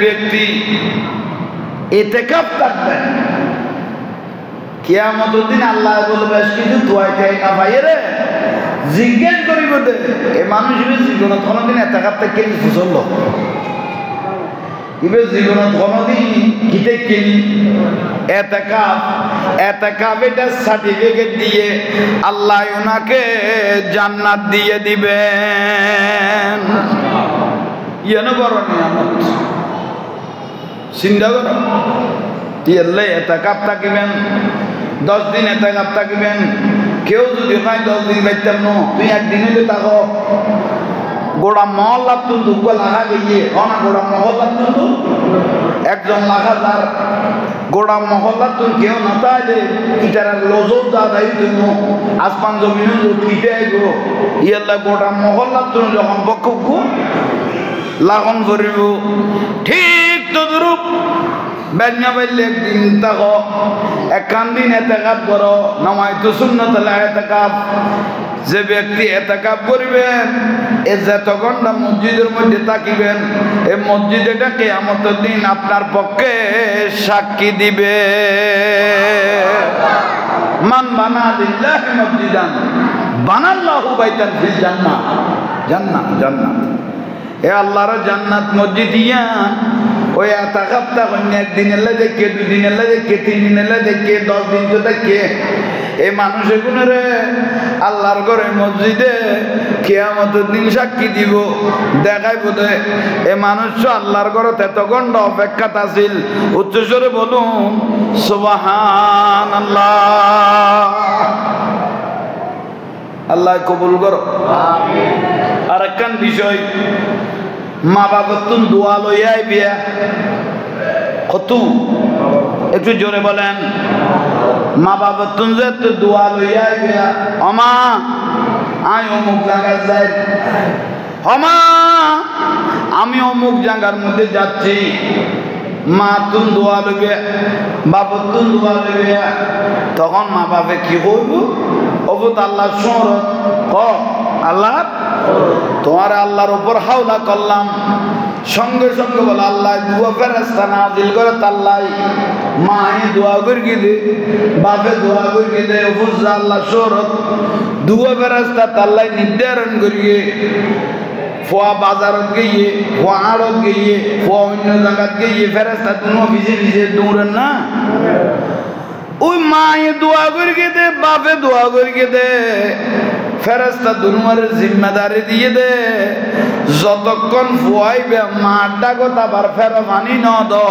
ব্যক্তি ইতিকাফ থাকবেন কিয়ামতের দিন আল্লাহ বলবে কিছু দোয়াইটাই না ভাই রে জিজ্ঞেস করিব দে এই মানুষের জীবনে কোনোদিন ইতিকাফ থেকে ফুসল ইবে জীবনে কোনোদিন কিতে কিনি ইতিকাফ এটা সার্টিফিকেট দিয়ে আল্লাহ ওনাকে জান্নাত দিয়ে দিবেন ইয়েন বড় নিয়ামত চিন্তা করো তিয়েল্লে ইতিকাফ থাকিবেন 10 দিন ইতিকাফ থাকিবেন কেউ যদি হয় 10 দিন বাইতাম ন তুই একদিন হইলে থাকো গোড়া মহল্লা তুলতু লাগা গিয়ে অনা গোড়া মহল্লা তুলতু একজন লাগা যার গোড়া মহল্লা তুল কেউ না তাইলে ইটারা লজও যা দায়ী তুমি আসমান জমিনে কিটে আইব ইয়েল্লা গোড়া মহল্লা তুল যখন বক্ষু লাগন করিব ঠিক তদরূপ বেঞ্জা বাইলে একদিন থাকো একখান দিন ইতিকাফ করো নামাইতু সুন্নাতুল ইতিকাফ যে ব্যক্তি ইতিকাফ করিবেন এ যত ঘন্টা মসজিদের মধ্যে থাকিবেন এই মসজিদ এটা কিয়ামতের দিন আপনার পক্ষে সাক্ষী দিবে মান বানা লিল্লাহি মসজিদান বানাল্লাহু বাইতান ফিল জান্নাহ জান্নাত এ আল্লাহর জান্নাত মসজিদ ইয়া ওই ইতিকাফটা অন্য একদিনের দেখে 2 দিনের দেখে 3 দিনের দেখে 10 দিন তো দেখে এই মানুষ এগুলো রে আল্লাহর ঘরে মসজিদে কিয়ামতের দিন সাক্ষী দিব দেখাইব দে এই মানুষ আল্লাহর ঘরে এত ঘন্টা অপেক্ষাত আছিল উচ্চস্বরে বলুন সুবহানাল্লাহ আল্লাহ কবুল করো আমিন আরেকখান বিষয় মা বাবা তুমি দোয়া লইয়াই বিয়া কত একটু জোরে বলেন মা বাবা তুমি যে দোয়া লইয়াই বিয়া আমা আই অমুক জায়গায় যাই আমা আমি অমুক জায়গার মধ্যে যাচ্ছি মা তুমি দোয়া লইবে বাবা তুমি দোয়া লইবে তখন মা বাবা কি করব অবুত আল্লাহ শরত ক আল্লাহ তোমার আল্লাহর উপর হাওলা করলাম সঙ্গে সঙ্গে বলে আল্লাহ দুয়া ফেরেশতা নাজিল করে তাল্লাই মায়ে দোয়া করি দে বাপে দোয়া করি দে অবুজ আল্লাহ শরত দুয়া ফেরেশতা তাল্লাই নির্ধারণ করিয়ে ফুয়া বাজারত গিয়ে ফুয়া আড়ত গিয়ে ফুয়া অন্য জায়গাত গিয়ে ফেরেশতা তুমি ভিজে ভিজে দৌড়েন না ওই মায়ে দোয়া করি দে বাপে দোয়া করি দে ফেরেশতা দুনুয়ারের জিম্মেদারি দিয়ে দে যতক্ষণ ফুয়াইবে মা ডাকো তারপর ফের পানি ন দো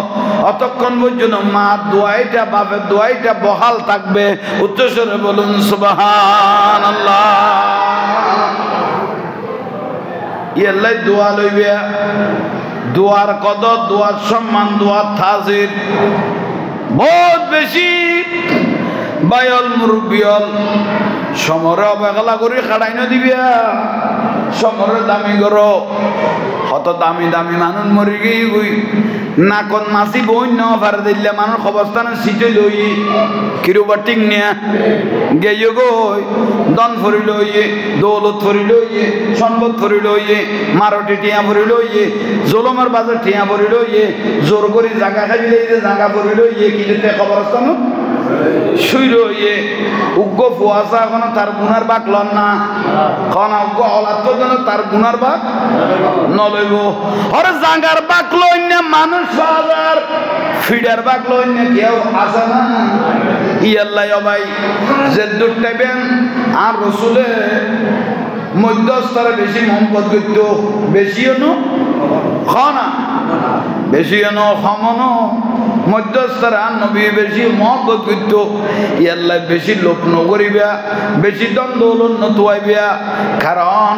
অতক্ষণ পর্যন্ত মা দোয়াইটা বাপের দোয়াইটা বহাল থাকবে উচ্চস্বরে বলুন সুবহানাল্লাহ ইয়াল্লাই দোয়া লইবে দোয়ার কদর দোয়ার সম্মান দোয়ার তাজির বহুত বেশি বায়ল মুরব্বিয়ল সমরে অবহেলা করে খাড়াই না দিবিয়া সমরে দামি করো কত দামি দামি মানুষ মরি গিয়ে গই নাকন মাসি বই ন পারে দিলে মানুষ অবস্থানে সিটে লই কিরুবা টিং নিয়া গেয়ে গই দন ফরি লইয়ে দৌলত ফরি লইয়ে সম্পদ ফরি লইয়ে মারটি টিয়া ফরি লইয়ে জলমের বাজার টিয়া ফরি লইয়ে জোর করে জাগা খাই লইয়ে জাগা ফরি লইয়ে কিনতে কবরস্থান শুই রইয়ে উগ্র ফুয়াশা এখন তার গুনার বাক লন না খন উগ্র অলাত্ম যেন তার গুনার বাক নলইব আরে জাগার বাক লইন না মানুষ বাজার ফিডার বাক লইন না কেউ আসে না ইয়াল্লাই ভাই যে দূর টাইবেন আর রসুলে মধ্যস্তরে বেশি মহব্বত করত বেশিও নো খানা বেশিও নো খামনো মধ্যস্তরে আর নবী বেশি মহব্বত করত ইয়াল্লাই বেশি লোক নগরিবা বেশি দ্বন্দ্ব নতুয়াইবা কারণ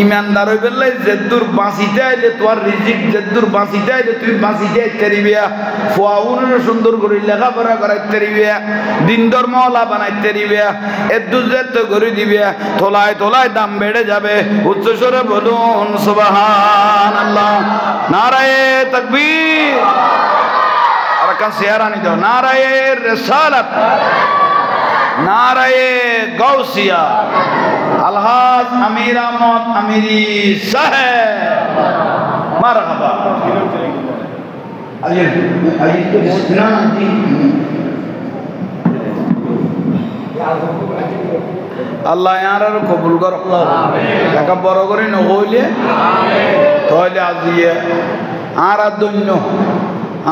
ইমানদার হয়ে বেলাই যেদূর বাঁচিতে আইলে তোমার রিজিক যেদূর বাঁচিতে আইলে তুমি বাঁচিতে আইতে পারিবা ফুয়াউনের সুন্দর করে লেখাপড়া করাইতে পারিবা দিন ধর্ম ওলা বানাইতে পারিবা এদূর যেত করে দিবা তোলায় তোলায় দাম বেড়ে যাবে উচ্চস্বরে বলুন সুবহানাল্লাহ নারায়ে তাকবীর আর কান সিয়ারানি দাও নারায়ে রিসালাত নারায়ে গাউসিয়া আলহাজ আমির আহমদ আমিরি সাহেব মারহাবা আল্লাহ আর কবুল কর একা বড় করে নহইলে তাহলে আজিয়ে আর দৈন্য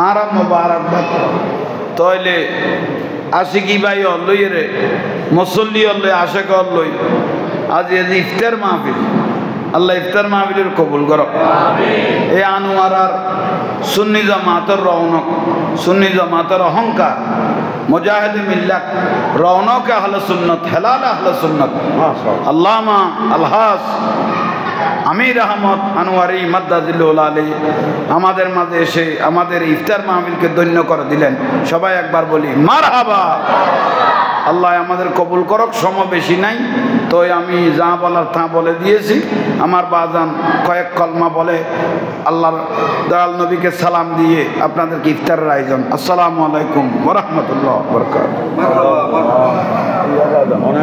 আর মোবারকবাদ তাহলে আশিকি ভাই অল্লই রে মুসল্লি অল্লই আশেক অল্লই আজ ইফতার মাহফিল আল্লাহ ইফতার মাহফিলের কবুল কর এই আনোয়ারার সুন্নি জামাতের রৌনক সুন্নি জামাতের অহংকার মুজাহিদ মিল্লাত রৌনক আহলে সুন্নাত হেলাল আহলে সুন্নাত আল্লামা আলহাস আমির আহমদ আনোয়ারি মাদ্দাজিল্লুল আলী আমাদের মাঝে এসে আমাদের ইফতার মাহফিলকে ধন্য করে দিলেন সবাই একবার বলি মারহাবা আল্লাহ আমাদের কবুল করক সময় বেশি নাই তো আমি যা বলার তা বলে দিয়েছি আমার বাজান কয়েক কলমা বলে আল্লাহর দয়াল নবীকে সালাম দিয়ে আপনাদেরকে ইফতারের আয়োজন আসসালামু আলাইকুম ওয়া রাহমাতুল্লাহি ওয়া বারাকাতুহু